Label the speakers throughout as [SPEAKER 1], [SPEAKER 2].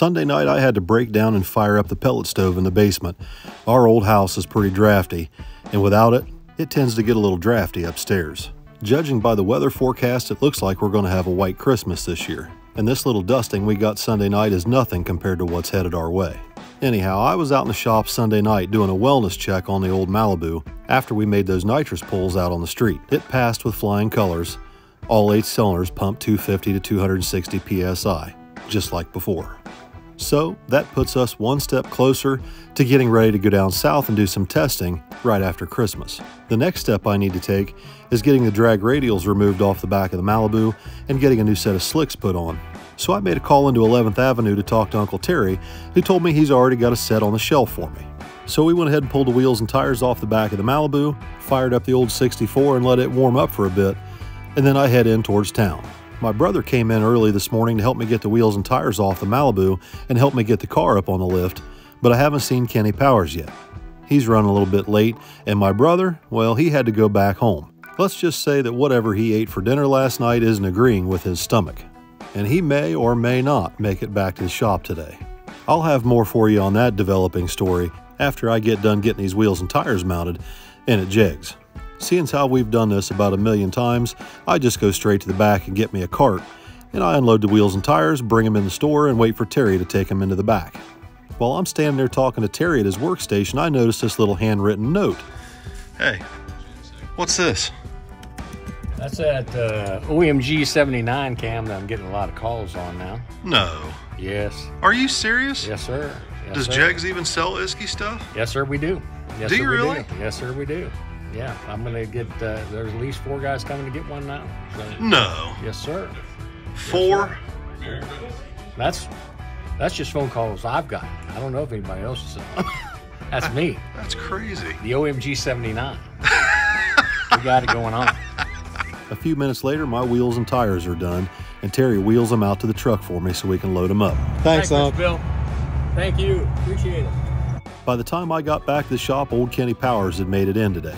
[SPEAKER 1] Sunday night, I had to break down and fire up the pellet stove in the basement. Our old house is pretty drafty, and without it, it tends to get a little drafty upstairs. Judging by the weather forecast, it looks like we're going to have a white Christmas this year. And this little dusting we got Sunday night is nothing compared to what's headed our way. Anyhow, I was out in the shop Sunday night doing a wellness check on the old Malibu after we made those nitrous pulls out on the street. It passed with flying colors. All 8 cylinders pumped 250 to 260 psi, just like before. So that puts us one step closer to getting ready to go down south and do some testing right after Christmas. The next step I need to take is getting the drag radials removed off the back of the Malibu and getting a new set of slicks put on. So I made a call into 11th Avenue to talk to Uncle Terry, who told me he's already got a set on the shelf for me. So we went ahead and pulled the wheels and tires off the back of the Malibu, fired up the old 64 and let it warm up for a bit, and then I head in towards town. My brother came in early this morning to help me get the wheels and tires off the Malibu and help me get the car up on the lift, but I haven't seen Kenny Powers yet. He's running a little bit late, and my brother, well, he had to go back home. Let's just say that whatever he ate for dinner last night isn't agreeing with his stomach, and he may or may not make it back to the shop today. I'll have more for you on that developing story after I get done getting these wheels and tires mounted and at Jegs. Seeing as how we've done this about 1,000,000 times, I just go straight to the back and get me a cart, and I unload the wheels and tires, bring them in the store, and wait for Terry to take them into the back. While I'm standing there talking to Terry at his workstation, I noticed this little handwritten note. Hey, what's this?
[SPEAKER 2] That's that OMG 79 cam that I'm getting a lot of calls on now.
[SPEAKER 1] No.
[SPEAKER 2] Yes.
[SPEAKER 1] Are you serious?
[SPEAKER 2] Yes, sir. Yes,
[SPEAKER 1] Does
[SPEAKER 2] sir.
[SPEAKER 1] Jegs even sell Isky stuff?
[SPEAKER 2] Yes, sir, we do. Yes,
[SPEAKER 1] Do
[SPEAKER 2] sir,
[SPEAKER 1] you
[SPEAKER 2] we
[SPEAKER 1] really?
[SPEAKER 2] Do. Yes, sir, we do. Yeah, I'm going to get, there's at least 4 guys coming to get one now. So,
[SPEAKER 1] No.
[SPEAKER 2] yes, sir.
[SPEAKER 1] 4?
[SPEAKER 2] Yes, sir. That's just phone calls I've got. I don't know if anybody else is selling. That's me.
[SPEAKER 1] That's crazy.
[SPEAKER 2] The OMG 79. We got it going on.
[SPEAKER 1] A few minutes later, my wheels and tires are done, and Terry wheels them out to the truck for me so we can load them up.
[SPEAKER 2] Thanks, Bill. Thank you. Appreciate it.
[SPEAKER 1] By the time I got back to the shop, old Kenny Powers had made it in today.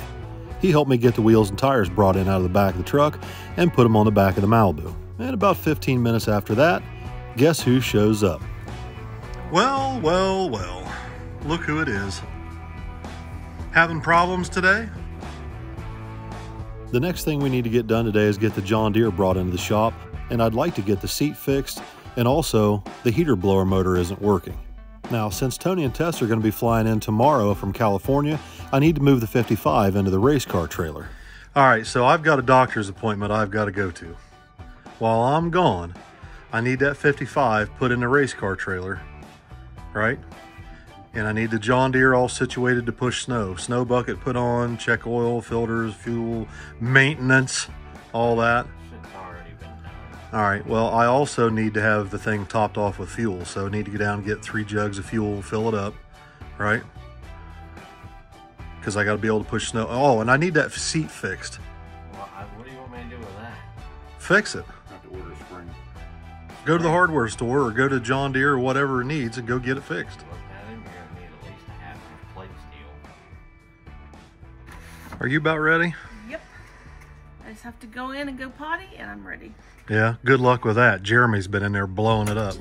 [SPEAKER 1] He helped me get the wheels and tires brought in out of the back of the truck and put them on the back of the Malibu. And about 15 minutes after that, guess who shows up? Well, well, well. Look who it is. Having problems today? The next thing we need to get done today is get the John Deere brought into the shop, and I'd like to get the seat fixed, and also the heater blower motor isn't working. Now, since Tony and Tess are going to be flying in tomorrow from California, I need to move the 55 into the race car trailer. All right, so I've got a doctor's appointment I've got to go to. While I'm gone, I need that 55 put in the race car trailer, right? And I need the John Deere all situated to push snow. Snow bucket put on, check oil, filters, fuel, maintenance, all that. All right, well, I also need to have the thing topped off with fuel, so I need to go down and get 3 jugs of fuel, fill it up, right? Because I got to be able to push snow. Oh, and I need that seat fixed.
[SPEAKER 3] Well, what do you want me to do with that?
[SPEAKER 1] Fix it.
[SPEAKER 3] I have to order a spring.
[SPEAKER 1] Go to the hardware store or go to John Deere or whatever it needs and go get it fixed.
[SPEAKER 3] Look at him, you're going to need at least a half inch plate steel.
[SPEAKER 1] Are you about ready?
[SPEAKER 4] Yep. I just have to go in and go potty, and I'm ready.
[SPEAKER 1] Yeah, good luck with that. Jeremy's been in there blowing it up.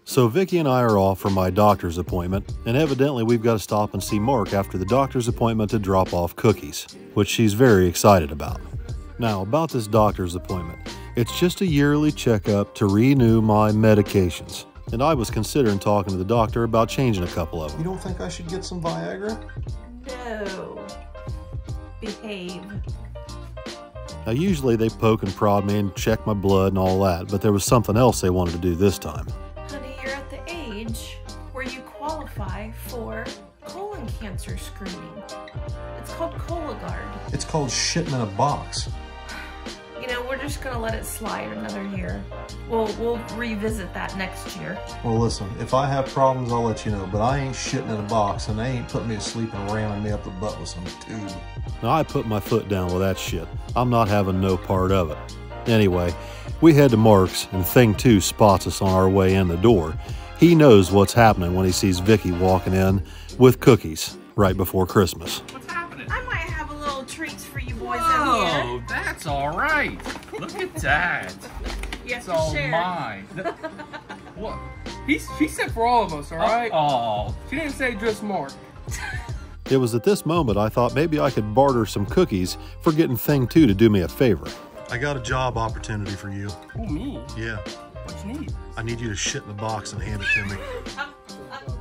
[SPEAKER 1] So Vicky and I are off for my doctor's appointment, and evidently we've got to stop and see Mark after the doctor's appointment to drop off cookies, which she's very excited about. Now, about this doctor's appointment, it's just a yearly checkup to renew my medications, and I was considering talking to the doctor about changing a couple of them. You don't think I should get some Viagra?
[SPEAKER 4] No. Behave.
[SPEAKER 1] Now, usually they poke and prod me and check my blood and all that, but there was something else they wanted to do this time.
[SPEAKER 4] Honey, you're at the age where you qualify for colon cancer screening. It's called Cologuard.
[SPEAKER 1] It's called shitting in a box.
[SPEAKER 4] You know, we're just gonna let it slide another year. We'll revisit that next year.
[SPEAKER 1] Well, listen, if I have problems, I'll let you know, but I ain't shitting in a box, and they ain't putting me to sleep and ramming me up the butt with some tube. Now, I put my foot down with that shit. I'm not having no part of it. Anyway, we head to Mark's, and Thing 2 spots us on our way in the door. He knows what's happening when he sees Vicky walking in with cookies right before Christmas.
[SPEAKER 3] What's happening?
[SPEAKER 4] I might have a little treats for you boys in
[SPEAKER 3] Oh,
[SPEAKER 4] here.
[SPEAKER 3] that's all right. Look at that.
[SPEAKER 4] You have
[SPEAKER 3] It's
[SPEAKER 4] to
[SPEAKER 3] all
[SPEAKER 4] share.
[SPEAKER 3] mine. What?
[SPEAKER 5] She said for all of us, all right?
[SPEAKER 2] Oh.
[SPEAKER 5] She didn't say just Mark.
[SPEAKER 1] It was at this moment I thought maybe I could barter some cookies for getting Thing 2 to do me a favor. I got a job opportunity for you.
[SPEAKER 5] Who, me?
[SPEAKER 1] Yeah.
[SPEAKER 5] What you need?
[SPEAKER 1] I need you to shit in the box and hand it to me.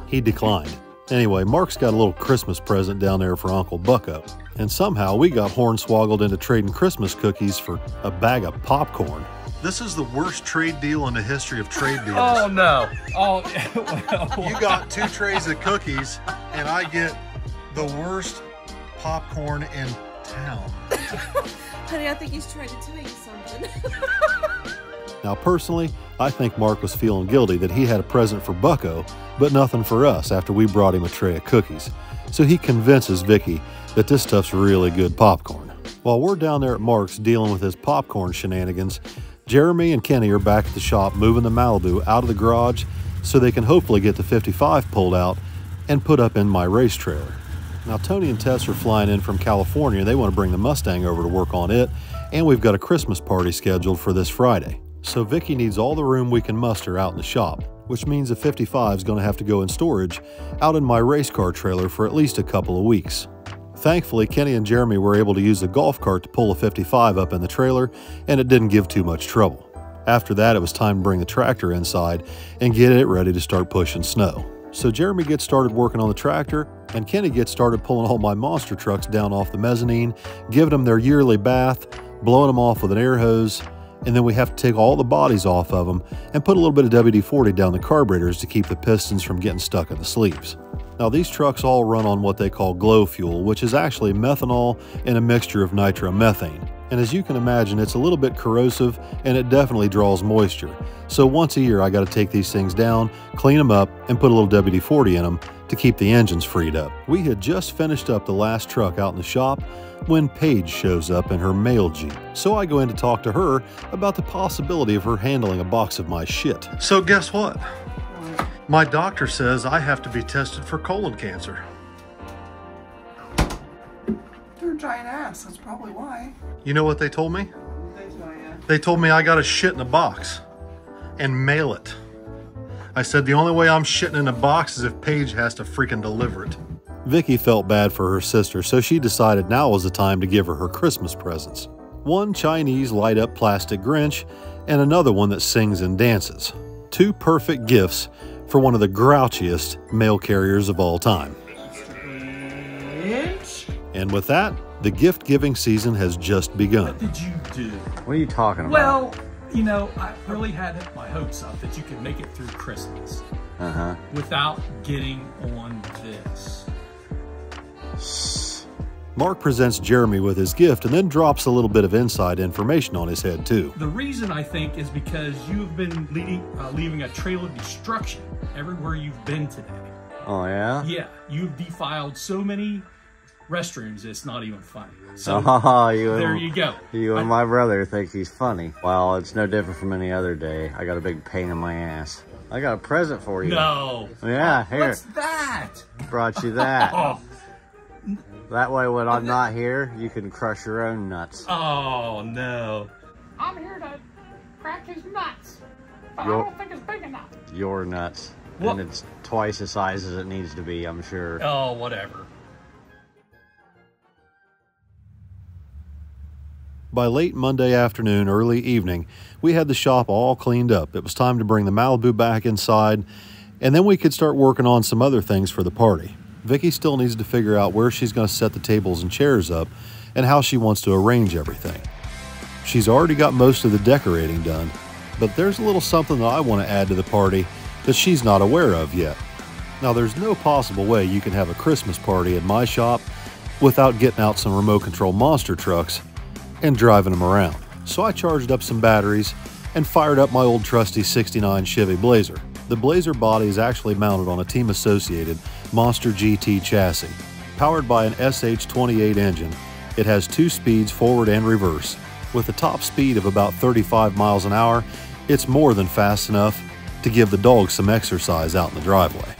[SPEAKER 1] He declined. Anyway, Mark's got a little Christmas present down there for Uncle Bucko. And somehow we got hornswoggled into trading Christmas cookies for a bag of popcorn. This is the worst trade deal in the history of trade deals.
[SPEAKER 2] Oh, no. Oh, well,
[SPEAKER 1] You got 2 trays of cookies, and I get the worst popcorn in town.
[SPEAKER 4] Honey, I think he's trying to tell you something.
[SPEAKER 1] Now, personally, I think Mark was feeling guilty that he had a present for Bucko, but nothing for us after we brought him a tray of cookies. So he convinces Vicky that this stuff's really good popcorn. While we're down there at Mark's dealing with his popcorn shenanigans, Jeremy and Kenny are back at the shop moving the Malibu out of the garage so they can hopefully get the 55 pulled out and put up in my race trailer. Now, Tony and Tess are flying in from California. They want to bring the Mustang over to work on it, and we've got a Christmas party scheduled for this Friday. So Vicky needs all the room we can muster out in the shop, which means the 55 is going to have to go in storage out in my race car trailer for at least a couple of weeks. Thankfully, Kenny and Jeremy were able to use the golf cart to pull a 55 up in the trailer, and it didn't give too much trouble. After that, it was time to bring the tractor inside and get it ready to start pushing snow. So Jeremy gets started working on the tractor, and Kenny gets started pulling all my monster trucks down off the mezzanine, giving them their yearly bath, blowing them off with an air hose, and then we have to take all the bodies off of them and put a little bit of WD-40 down the carburetors to keep the pistons from getting stuck in the sleeves. Now, these trucks all run on what they call glow fuel, which is actually methanol and a mixture of nitromethane. And as you can imagine, it's a little bit corrosive and it definitely draws moisture. So once a year, I got to take these things down, clean them up, and put a little WD-40 in them to keep the engines freed up. We had just finished up the last truck out in the shop when Paige shows up in her mail Jeep. So I go in to talk to her about the possibility of her handling a box of my shit. So guess what? My doctor says I have to be tested for colon cancer.
[SPEAKER 5] You're a giant ass. That's probably why.
[SPEAKER 1] You know what they told me? They told me I gotta shit in a box and mail it. I said the only way I'm shitting in a box is if Paige has to freaking deliver it. Vicky felt bad for her sister, so she decided now was the time to give her Christmas presents. One Chinese light-up plastic Grinch and another one that sings and dances. 2 perfect gifts for one of the grouchiest mail carriers of all time. And with that, the gift-giving season has just begun.
[SPEAKER 6] What did you do?
[SPEAKER 3] What are you talking about?
[SPEAKER 6] Well, you know, I really had my hopes up that you could make it through Christmas without getting on this.
[SPEAKER 1] Mark presents Jeremy with his gift and then drops a little bit of inside information on his head too.
[SPEAKER 6] The reason I think is because you've been leaving a trail of destruction everywhere you've been today.
[SPEAKER 3] Oh, yeah?
[SPEAKER 6] Yeah, you've defiled so many restrooms, it's not even funny. So there you go.
[SPEAKER 3] You and my brother think he's funny. Well, it's no different from any other day. I got a big pain in my ass. I got a present for you.
[SPEAKER 6] No.
[SPEAKER 3] Yeah, here.
[SPEAKER 6] What's that?
[SPEAKER 3] Brought you that.
[SPEAKER 6] Oh.
[SPEAKER 3] That way when I'm not here, you can crush your own nuts.
[SPEAKER 6] Oh, no.
[SPEAKER 7] I'm here to crack his nuts, but I
[SPEAKER 3] Your-
[SPEAKER 7] don't think it's big enough.
[SPEAKER 3] Your nuts.
[SPEAKER 6] What?
[SPEAKER 3] And it's twice the size as it needs to be, I'm sure.
[SPEAKER 6] Oh, whatever.
[SPEAKER 1] By late Monday afternoon, early evening, we had the shop all cleaned up. It was time to bring the Malibu back inside, and then we could start working on some other things for the party. Vicky still needs to figure out where she's going to set the tables and chairs up and how she wants to arrange everything. She's already got most of the decorating done, but there's a little something that I want to add to the party that she's not aware of yet. Now, there's no possible way you can have a Christmas party in my shop without getting out some remote control monster trucks and driving them around. So I charged up some batteries and fired up my old trusty '69 Chevy Blazer. The Blazer body is actually mounted on a Team Associated Monster GT chassis. Powered by an SH28 engine, it has 2 speeds forward and reverse. With a top speed of about 35 miles an hour, it's more than fast enough to give the dog some exercise out in the driveway.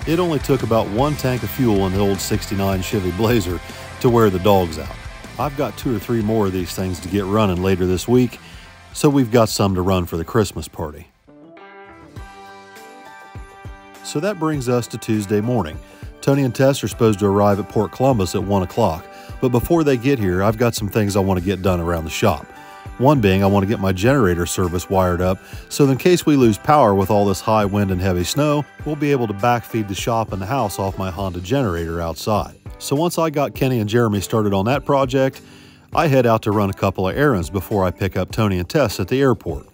[SPEAKER 1] It only took about 1 tank of fuel in the old '69 Chevy Blazer to wear the dogs out. I've got 2 or 3 more of these things to get running later this week, so we've got some to run for the Christmas party. So that brings us to Tuesday morning. Tony and Tess are supposed to arrive at Port Columbus at 1 o'clock, but before they get here, I've got some things I want to get done around the shop. One being I want to get my generator service wired up, so in case we lose power with all this high wind and heavy snow, we'll be able to backfeed the shop and the house off my Honda generator outside. So once I got Kenny and Jeremy started on that project, I head out to run a couple of errands before I pick up Tony and Tess at the airport.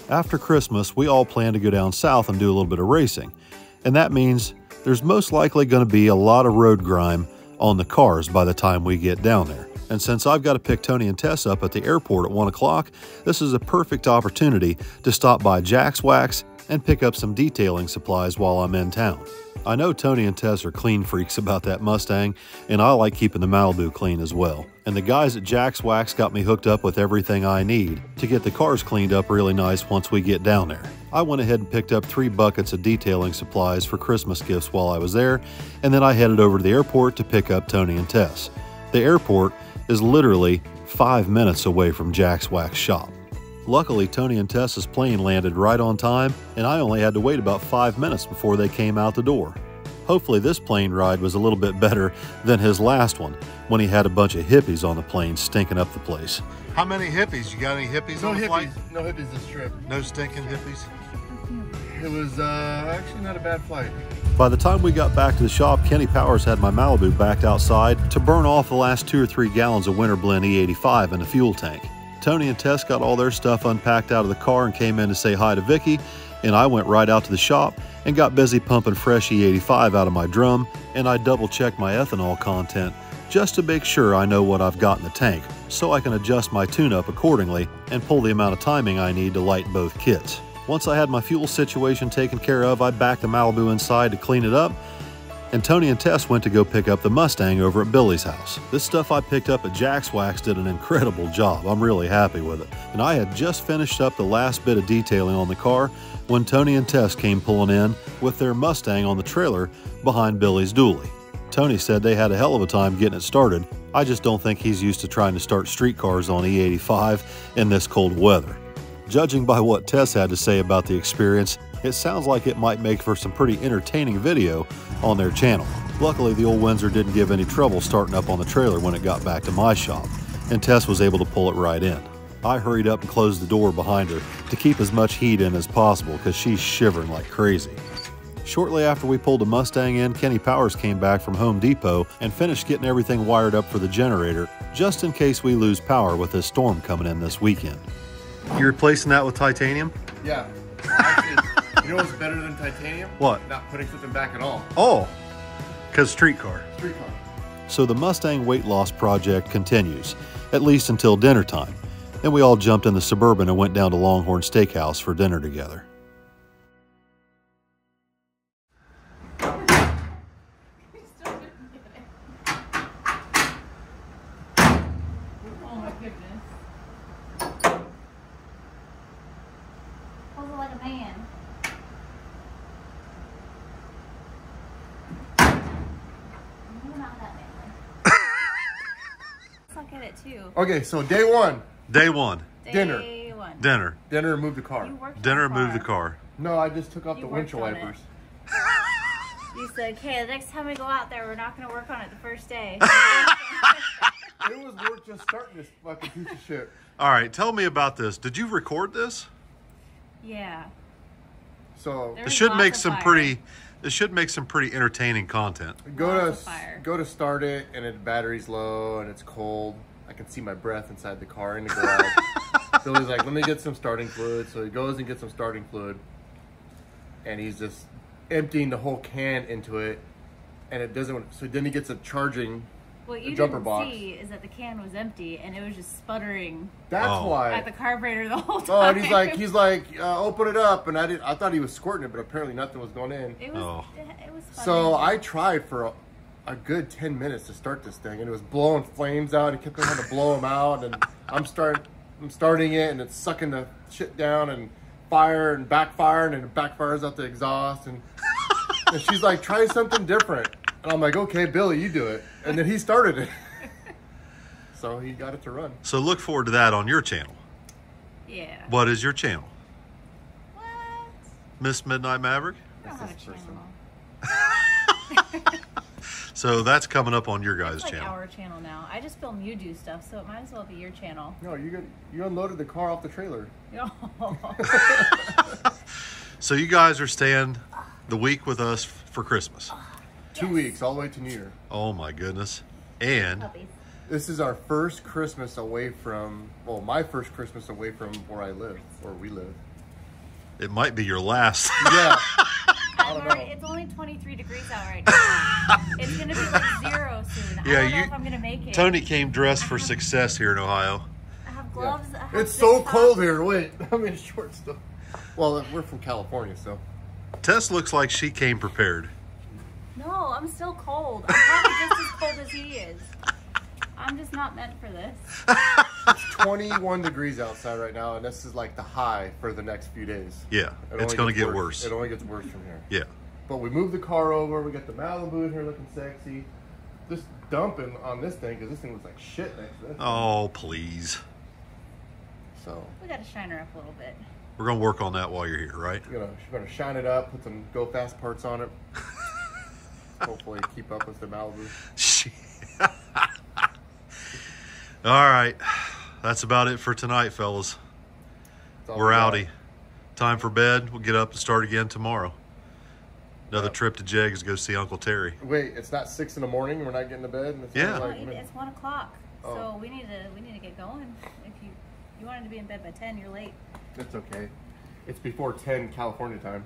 [SPEAKER 1] After Christmas, we all plan to go down south and do a little bit of racing, and that means there's most likely going to be a lot of road grime on the cars by the time we get down there. And since I've got to pick Tony and Tess up at the airport at 1 o'clock, this is a perfect opportunity to stop by Jack's Wax and pick up some detailing supplies while I'm in town. I know Tony and Tess are clean freaks about that Mustang, and I like keeping the Malibu clean as well. And the guys at Jack's Wax got me hooked up with everything I need to get the cars cleaned up really nice once we get down there. I went ahead and picked up 3 buckets of detailing supplies for Christmas gifts while I was there, and then I headed over to the airport to pick up Tony and Tess. The airport is literally 5 minutes away from Jack's Wax shop. Luckily, Tony and Tess's plane landed right on time, and I only had to wait about 5 minutes before they came out the door. Hopefully this plane ride was a little bit better than his last one, when he had a bunch of hippies on the plane stinking up the place. How many hippies? You got any hippies on the flight?
[SPEAKER 8] No hippies this trip.
[SPEAKER 1] No stinking hippies?
[SPEAKER 8] It was actually not a bad flight.
[SPEAKER 1] By the time we got back to the shop, Kenny Powers had my Malibu backed outside to burn off the last 2 or 3 gallons of Winter Blend E85 in the fuel tank. Tony and Tess got all their stuff unpacked out of the car and came in to say hi to Vicky, and I went right out to the shop and got busy pumping fresh E85 out of my drum, and I double-checked my ethanol content just to make sure I know what I've got in the tank, so I can adjust my tune-up accordingly and pull the amount of timing I need to light both kits. Once I had my fuel situation taken care of, I backed the Malibu inside to clean it up, and Tony and Tess went to go pick up the Mustang over at Billy's house. This stuff I picked up at Jack's Wax did an incredible job. I'm really happy with it. And I had just finished up the last bit of detailing on the car when Tony and Tess came pulling in with their Mustang on the trailer behind Billy's dually. Tony said they had a hell of a time getting it started. I just don't think he's used to trying to start street cars on E85 in this cold weather. Judging by what Tess had to say about the experience, it sounds like it might make for some pretty entertaining video on their channel. Luckily, the old Windsor didn't give any trouble starting up on the trailer when it got back to my shop, and Tess was able to pull it right in. I hurried up and closed the door behind her to keep as much heat in as possible because she's shivering like crazy. Shortly after we pulled the Mustang in, Kenny Powers came back from Home Depot and finished getting everything wired up for the generator, just in case we lose power with this storm coming in this weekend. You replacing that with titanium?
[SPEAKER 8] Yeah. Actually, you know what's better than titanium?
[SPEAKER 1] What?
[SPEAKER 8] Not putting something back at all.
[SPEAKER 1] Oh, because streetcar.
[SPEAKER 8] Streetcar.
[SPEAKER 1] So the Mustang weight loss project continues, at least until dinner time. Then we all jumped in the Suburban and went down to Longhorn Steakhouse for dinner together.
[SPEAKER 8] Okay, so day one.
[SPEAKER 1] Day one.
[SPEAKER 8] Dinner.
[SPEAKER 1] Dinner.
[SPEAKER 8] Dinner, move the car.
[SPEAKER 1] Dinner, move the car.
[SPEAKER 8] No, I just took off the windshield wipers.
[SPEAKER 9] You said, okay, the next time we go out there, we're not going to work on it the first day.
[SPEAKER 8] It was worth just starting this fucking piece of shit.
[SPEAKER 1] All right, tell me about this. Did you record this?
[SPEAKER 9] Yeah.
[SPEAKER 8] So
[SPEAKER 1] it should make some pretty. It should make some pretty entertaining content.
[SPEAKER 8] Go to start it, and the battery's low, and it's cold. I can see my breath inside the car in the garage. Billy's like, let me get some starting fluid. So he goes and gets some starting fluid, and he's just emptying the whole can into it, and it doesn't. So then he gets a charging.
[SPEAKER 9] What you
[SPEAKER 8] jumper
[SPEAKER 9] didn't
[SPEAKER 8] box.
[SPEAKER 9] see is that the can was empty, and it was just sputtering.
[SPEAKER 8] That's why.
[SPEAKER 9] At the carburetor the whole time.
[SPEAKER 8] Oh, and he's like, open it up, and I thought he was squirting it, but apparently nothing was going in.
[SPEAKER 9] It was. It was sputtering.
[SPEAKER 8] So I tried for a good 10 minutes to start this thing, and it was blowing flames out. He kept trying to blow them out, and I'm starting it, and it's sucking the shit down, and fire and backfiring, and it backfires out the exhaust, and And she's like, try something different. And I'm like, okay, Billy, you do it. And then he started it. So he got it to run.
[SPEAKER 1] So look forward to that on your channel.
[SPEAKER 9] Yeah.
[SPEAKER 1] What is your channel?
[SPEAKER 9] What?
[SPEAKER 1] Miss Midnight Maverick?
[SPEAKER 9] I don't have a channel.
[SPEAKER 1] So that's coming up on your guys'
[SPEAKER 9] It's like
[SPEAKER 1] channel.
[SPEAKER 9] our channel now. I just film you do stuff, so it might as well be your channel.
[SPEAKER 8] No, you unloaded the car off the trailer.
[SPEAKER 1] So you guys are staying the week with us for Christmas.
[SPEAKER 8] 2 weeks, all the way to New Year.
[SPEAKER 1] Oh my goodness. And
[SPEAKER 9] Puppies.
[SPEAKER 8] This is our first Christmas away from, well, my first Christmas away from where I live, where we live.
[SPEAKER 1] it might be your last.
[SPEAKER 8] Yeah.
[SPEAKER 9] It's only 23 degrees out right now. It's going to be like 0 soon. I don't know if I'm going to make it.
[SPEAKER 1] Tony came dressed for success here in Ohio.
[SPEAKER 9] I have gloves.
[SPEAKER 8] Yeah.
[SPEAKER 9] I have
[SPEAKER 8] It's so
[SPEAKER 9] zip
[SPEAKER 8] cold
[SPEAKER 9] tops.
[SPEAKER 8] here. Wait, I'm in shorts still. Well, we're from California, so.
[SPEAKER 1] Tess looks like she came prepared.
[SPEAKER 9] No, I'm still cold. I'm probably just as cold as he is. I'm just not meant for this.
[SPEAKER 8] It's 21 degrees outside right now, and this is like the high for the next few days.
[SPEAKER 1] Yeah,
[SPEAKER 8] It
[SPEAKER 1] it's
[SPEAKER 8] only
[SPEAKER 1] going to
[SPEAKER 8] gets
[SPEAKER 1] get worse.
[SPEAKER 8] It only gets worse from here.
[SPEAKER 1] Yeah.
[SPEAKER 8] But we moved the car over. We got the Malibu in here looking sexy. Just dumping on this thing because this thing looks like shit next to this.
[SPEAKER 1] Oh, please.
[SPEAKER 8] So
[SPEAKER 9] We got to shine her up a little bit.
[SPEAKER 1] We're going to work on that while you're here, right?
[SPEAKER 8] she's gonna shine it up, put some go fast parts on it. Hopefully keep up with the Malibu.
[SPEAKER 1] All right. That's about it for tonight, fellas.
[SPEAKER 8] That's all
[SPEAKER 1] We're
[SPEAKER 8] we got.
[SPEAKER 1] outie. Time for bed. We'll get up and start again tomorrow. Another trip to Jegs to go see Uncle Terry.
[SPEAKER 8] Wait, it's not 6 in the morning. And we're not getting to bed. And it's
[SPEAKER 1] Yeah.
[SPEAKER 8] only
[SPEAKER 9] No,
[SPEAKER 8] like,
[SPEAKER 9] it's 1 o'clock.
[SPEAKER 8] Oh.
[SPEAKER 9] So we need to get going. If you wanted to be in bed by 10, you're late.
[SPEAKER 8] it's okay. It's before 10 California time.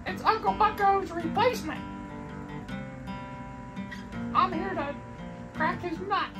[SPEAKER 7] It's Uncle Bucko's replacement. I'm here to crack his nuts.